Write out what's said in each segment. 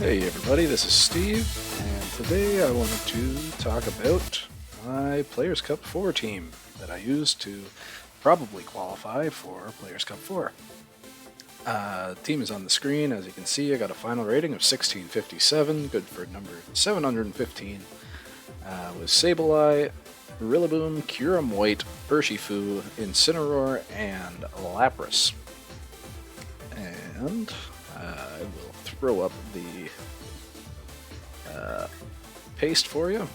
Hey everybody, this is Steve, and today I wanted to talk about my Players Cup 4 team that I used to probably qualify for Players Cup 4. Team is on the screen. As you can see, I got a final rating of 1657, good for number 715, with Sableye, Rillaboom, Kyurem White, Urshifu, Incineroar, and Lapras. And I will throw up the paste for you,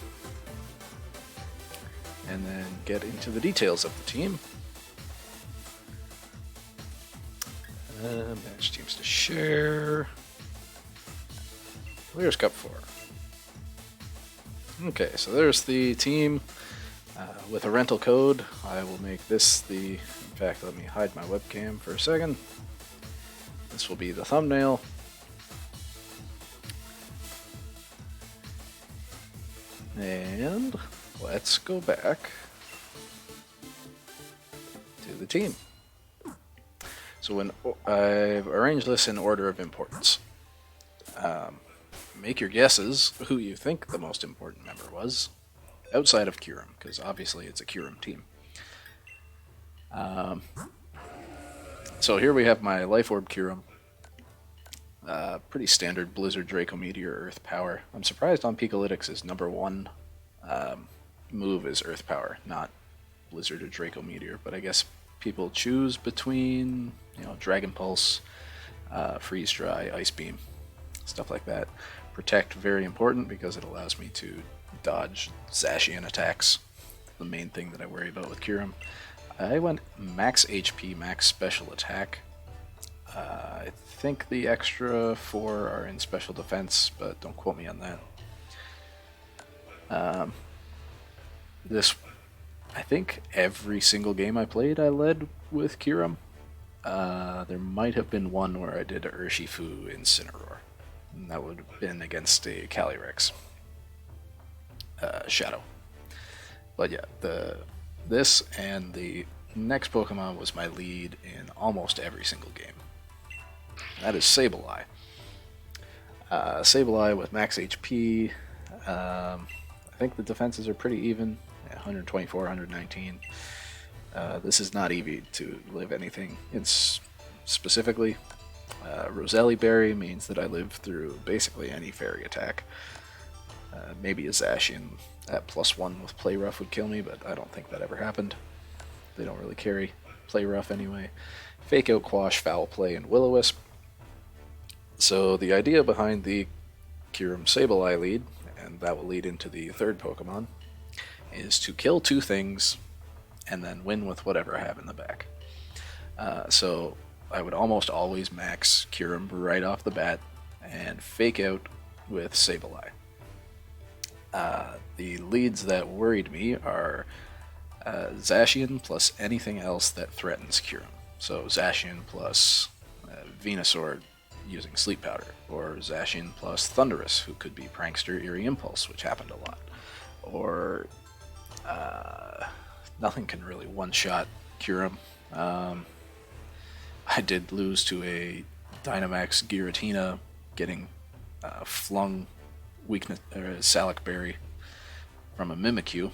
and then get into the details of the team. Manage teams to share. Players Cup 4. Okay, so there's the team with a rental code. I will make this the... In fact, let me hide my webcam for a second. This will be the thumbnail. And let's go back to the team. So when I've arranged this in order of importance. Make your guesses who you think the most important member was, outside of Kyurem, because obviously it's a Kyurem team. So here we have my Life Orb Kyurem. Pretty standard Blizzard, Draco Meteor, Earth Power. I'm surprised on Pikalytics' number one move is Earth Power, not Blizzard or Draco Meteor, but I guess people choose between, Dragon Pulse, Freeze Dry, Ice Beam, stuff like that. Protect, very important because it allows me to dodge Zacian attacks, the main thing that I worry about with Kyurem. I went max HP, max special attack. I think the extra 4 are in special defense, but don't quote me on that. I think every single game I played I led with Kyurem. There might have been one where I did a Urshifu Incineroar, and that would have been against a Calyrex Shadow. But yeah, this and the next Pokemon was my lead in almost every single game. That is Sableye. Sableye with max HP. I think the defenses are pretty even. 124, 119. This is not easy to live anything. It's specifically Roselli Berry means that I live through basically any fairy attack. Maybe a Zacian at +1 with Play Rough would kill me, but I don't think that ever happened. They don't really carry Play Rough anyway. Fake Out, Quash, Foul Play, and Will-O-Wisp. So the idea behind the Kyurem Sableye lead, and that will lead into the third Pokemon, is to kill 2 things and then win with whatever I have in the back. So I would almost always max Kyurem right off the bat and Fake Out with Sableye. The leads that worried me are Zacian plus anything else that threatens Kyurem. So Zacian plus Venusaur using Sleep Powder, or Zacian plus Thundurus, who could be Prankster Eerie Impulse, which happened a lot, or nothing can really one-shot Kyurem. I did lose to a Dynamax Giratina getting flung weakness or Salac Berry from a Mimikyu.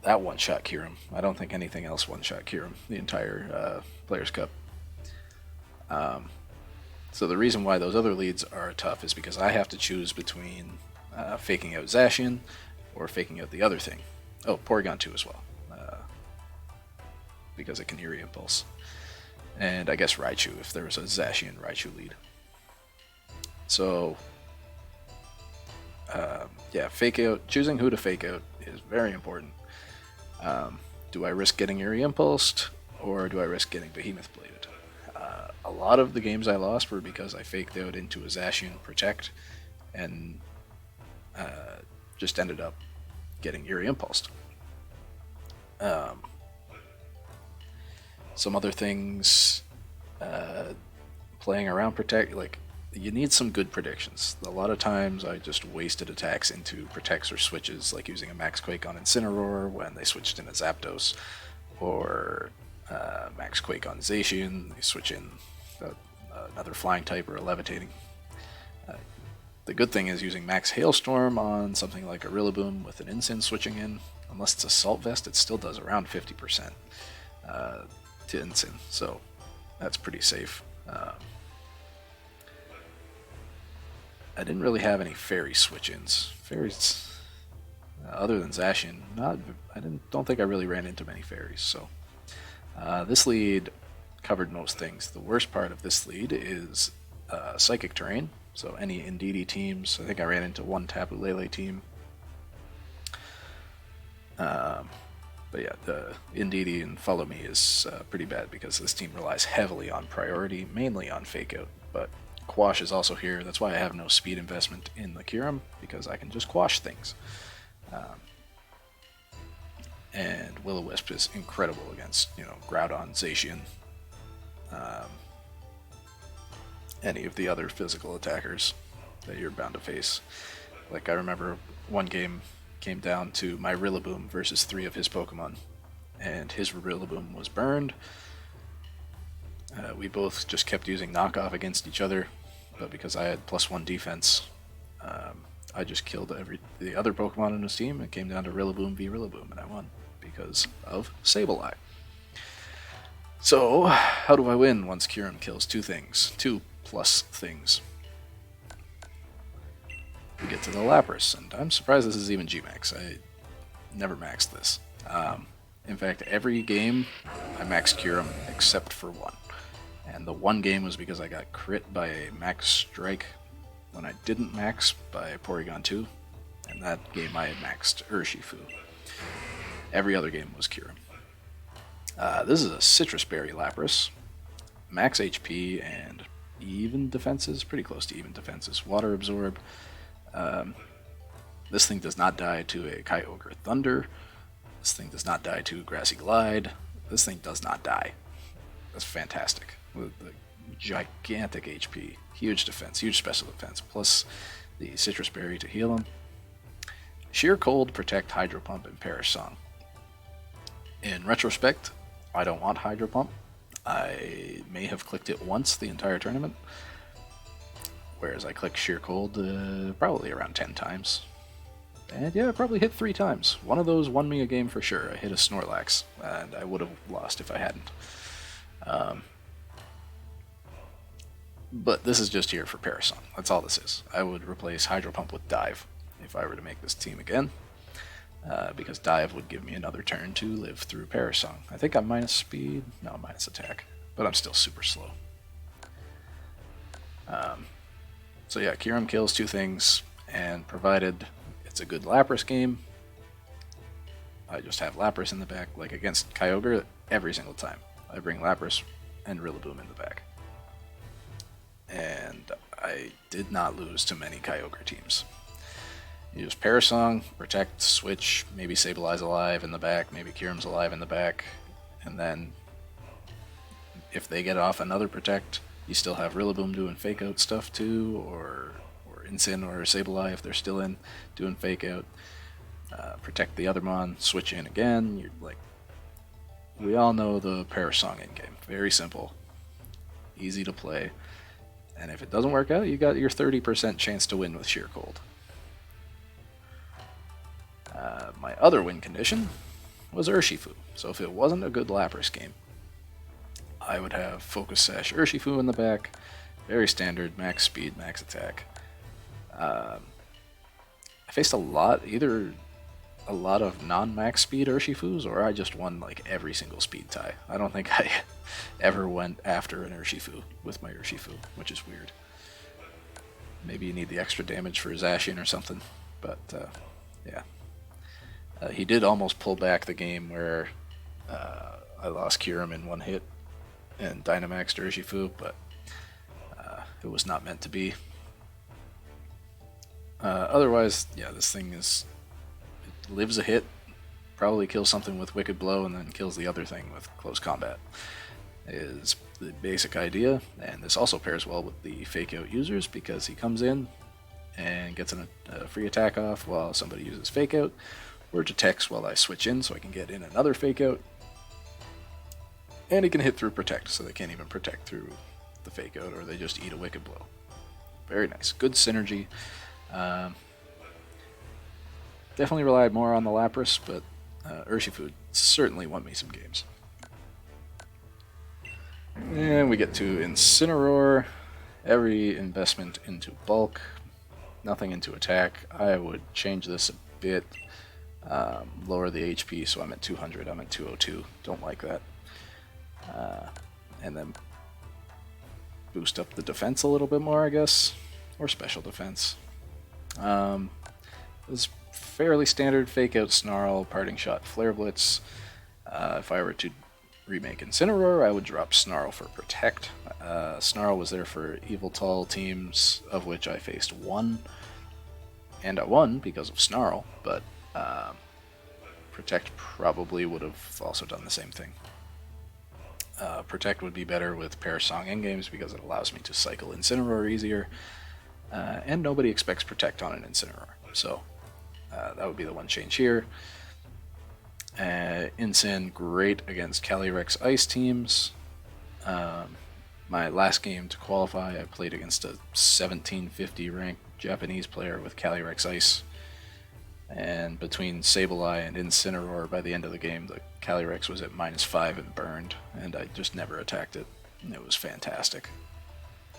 That one-shot Kyurem. I don't think anything else one-shot Kyurem the entire Players Cup. So the reason why those other leads are tough is because I have to choose between faking out Zacian or faking out the other thing. Oh, Porygon 2 as well, because it can Eerie Impulse. And I guess Raichu, if there was a Zacian Raichu lead. So, yeah, fake out. Choosing who to fake out is very important. Do I risk getting Eerie Impulsed, or do I risk getting Behemoth Bladed? A lot of the games I lost were because I faked out into a Zacian Protect, and just ended up getting Eerie Impulsed. Some other things, playing around Protect, like, you need some good predictions. A lot of times I just wasted attacks into Protects or switches, like using a Max Quake on Incineroar when they switched in a Zapdos, or Max Quake on Zacian, they switch in another flying type or a levitating. The good thing is using max hailstorm on something like a Rillaboom with an Incin switching in, unless it's assault vest, it still does around 50% to Incin, so that's pretty safe. I didn't really have any fairy switch-ins. Fairies, other than Zacian, don't think I really ran into many fairies. So this lead covered most things. The worst part of this lead is psychic terrain. So any Indeedee teams. I think I ran into one Tapu Lele team. But yeah, the Indeedee and Follow Me is pretty bad because this team relies heavily on priority, mainly on Fake Out. But Quash is also here. That's why I have no speed investment in the Kyurem, because I can just quash things. And Will-O-Wisp is incredible against, Groudon, Zacian, any of the other physical attackers that you're bound to face. Like, I remember one game came down to my Rillaboom versus 3 of his Pokemon, and his Rillaboom was burned. We both just kept using knockoff against each other, but because I had +1 defense, I just killed the other Pokemon in his team. It came down to Rillaboom v Rillaboom, and I won because of Sableye. So, how do I win once Kyurem kills 2 things? 2 plus things. We get to the Lapras, and I'm surprised this is even G-Max. I never maxed this. In fact, every game I maxed Kyurem except for one. And the one game was because I got crit by a max strike when I didn't max by Porygon 2. And that game I had maxed Urshifu. Every other game was Kyurem. This is a Citrus Berry Lapras. Max HP and even defenses, pretty close to even defenses. Water Absorb. This thing does not die to a Kyogre Thunder. This thing does not die to Grassy Glide. This thing does not die. That's fantastic. With the gigantic HP, huge defense, huge special defense, plus the Citrus Berry to heal him. Sheer Cold, Protect, Hydro Pump, and Perish Song. In retrospect, I don't want Hydro Pump. I may have clicked it once the entire tournament, whereas I clicked Sheer Cold probably around 10 times. And yeah, I probably hit 3 times. One of those won me a game for sure. I hit a Snorlax, and I would have lost if I hadn't. But this is just here for Perish Song. That's all this is. I would replace Hydro Pump with Dive if I were to make this team again, because Dive would give me another turn to live through Perish Song. I think I'm minus speed. No, minus attack. But I'm still super slow. So yeah, Kyurem kills 2 things, and provided it's a good Lapras game, I just have Lapras in the back. Like against Kyogre, every single time I bring Lapras and Rillaboom in the back. And I did not lose to many Kyogre teams. You use Perish Song, Protect, Switch, maybe Sableye's alive in the back, maybe Kyurem's alive in the back, and then if they get off another Protect, you still have Rillaboom doing Fake Out stuff too, or Incin or Sableye if they're still in doing Fake Out. Protect the other Mon, switch in again. You're like, we all know the Perish Song in game. Very simple, easy to play. And if it doesn't work out, you got your 30% chance to win with Sheer Cold. My other win condition was Urshifu. So if it wasn't a good Lapras game, I would have Focus Sash Urshifu in the back. Very standard, max speed, max attack. I faced either a lot of non-max speed Urshifus, or I just won like every single speed tie. I don't think I ever went after an Urshifu with my Urshifu, which is weird. Maybe you need the extra damage for Zacian or something, but yeah. He did almost pull back the game where I lost Kyurem in one hit and Dynamaxed Urshifu, but it was not meant to be. Otherwise, yeah, this thing it lives a hit, probably kills something with Wicked Blow, and then kills the other thing with Close Combat. Is the basic idea, and this also pairs well with the Fake Out users because he comes in and gets a free attack off while somebody uses Fake Out, or detects while I switch in so I can get in another Fake Out, and he can hit through Protect, so they can't even Protect through the fake out, or they just eat a wicked blow. Very nice. Good synergy. Definitely relied more on the Lapras, but Urshifu certainly won me some games. And we get to Incineroar. Every investment into bulk, nothing into attack. I would change this a bit. Lower the HP, so I'm at 200. I'm at 202. Don't like that. And then boost up the defense a little bit more, I guess, or special defense. This fairly standard fake out Snarl, parting shot, flare blitz. If I were to remake Incineroar, I would drop Snarl for protect. Snarl was there for Eviltal teams, of which I faced one, and I won because of Snarl, but protect probably would have also done the same thing. Protect would be better with Perish Song endgames because it allows me to cycle Incineroar easier, and nobody expects Protect on an Incineroar, so that would be the one change here. Incin, great against Calyrex Ice teams. My last game to qualify, I played against a 1750 ranked Japanese player with Calyrex Ice. And between Sableye and Incineroar, by the end of the game, the Calyrex was at -5 and burned, and I just never attacked it. And it was fantastic.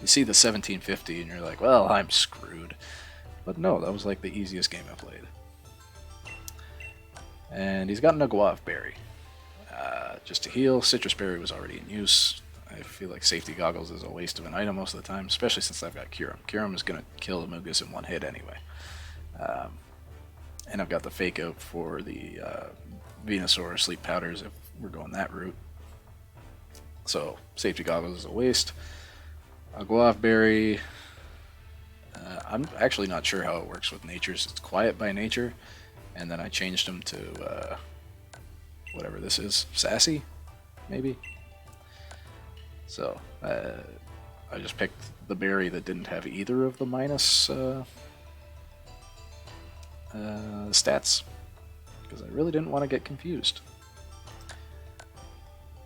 You see the 1750 and you're like, well, I'm screwed. But no, that was like the easiest game I played. And he's got an Aguav Berry. Just to heal. Citrus Berry was already in use. I feel like Safety Goggles is a waste of an item most of the time, especially since I've got Kyurem. Kyurem is going to kill Amogus in one hit anyway. And I've got the fake out for the Venusaur Sleep Powders if we're going that route. So Safety Goggles is a waste. Aguav Berry. I'm actually not sure how it works with natures. It's quiet by nature, and then I changed them to whatever this is, Sassy, maybe. So I just picked the berry that didn't have either of the minus stats, because I really didn't want to get confused.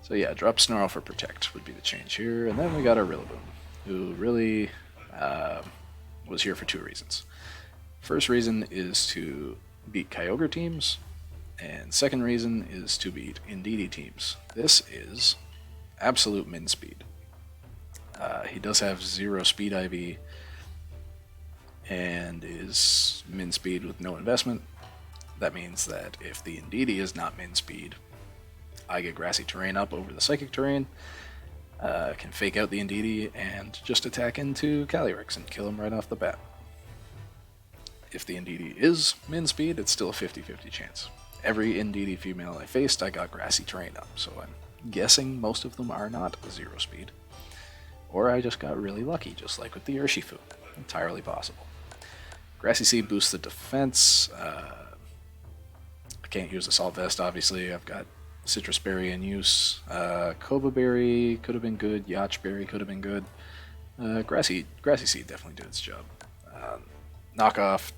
So yeah, drop Snarl for Protect would be the change here, and then we got our Rillaboom, who really was here for two reasons. First reason is to beat Kyogre teams, and second reason is to beat Indeedee teams. This is absolute min speed. He does have 0 speed IV and is min speed with no investment. That means that if the Indeedee is not min speed, I get Grassy Terrain up over the Psychic Terrain, can fake out the Indeedee and just attack into Calyrex and kill him right off the bat. If the Indeedee is min speed, it's still a 50-50 chance. Every Indeedee female I faced, I got Grassy Terrain up, so I'm guessing most of them are not 0 speed. Or I just got really lucky, just like with the Urshifu. Entirely possible. Grassy Seed boosts the defense. I can't use Assault Vest, obviously. I've got Citrus Berry in use. Kova Berry could have been good. Yacht Berry could have been good. Grassy Seed definitely did its job. Knockoff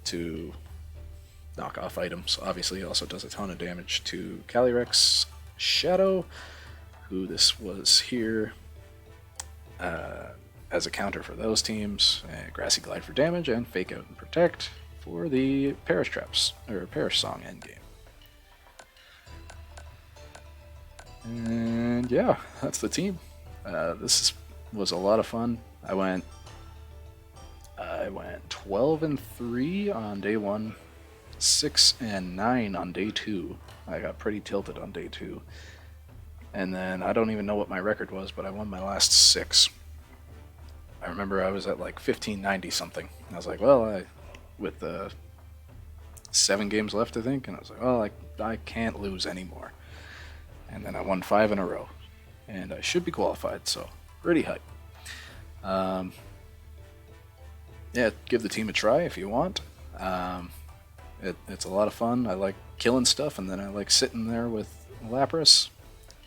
items, obviously, also does a ton of damage to Calyrex Shadow, who this was here as a counter for those teams. Grassy Glide for damage, and Fake Out and Protect for the Perish Traps, or Perish Song endgame. And yeah, that's the team. Was a lot of fun. I went 12-3 on day 1, 6-9 on day 2. I got pretty tilted on day 2. And then I don't even know what my record was, but I won my last 6. I remember I was at like 1590 something. I was like, well, with the 7 games left, I think, and I was like, well, I can't lose anymore. And then I won 5 in a row, and I should be qualified, so pretty hype. Yeah, give the team a try if you want. It's a lot of fun. I like killing stuff, and then I like sitting there with Lapras,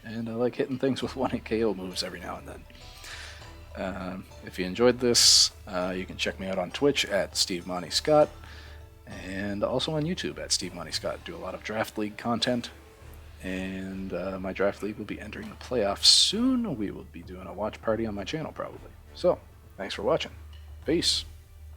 and I like hitting things with 1-hit KO moves every now and then. If you enjoyed this, you can check me out on Twitch at Steve Monty Scott, and also on YouTube at Steve Monty Scott. Do a lot of Draft League content, and my Draft League will be entering the playoffs soon. We will be doing a watch party on my channel, probably. So, thanks for watching. Peace.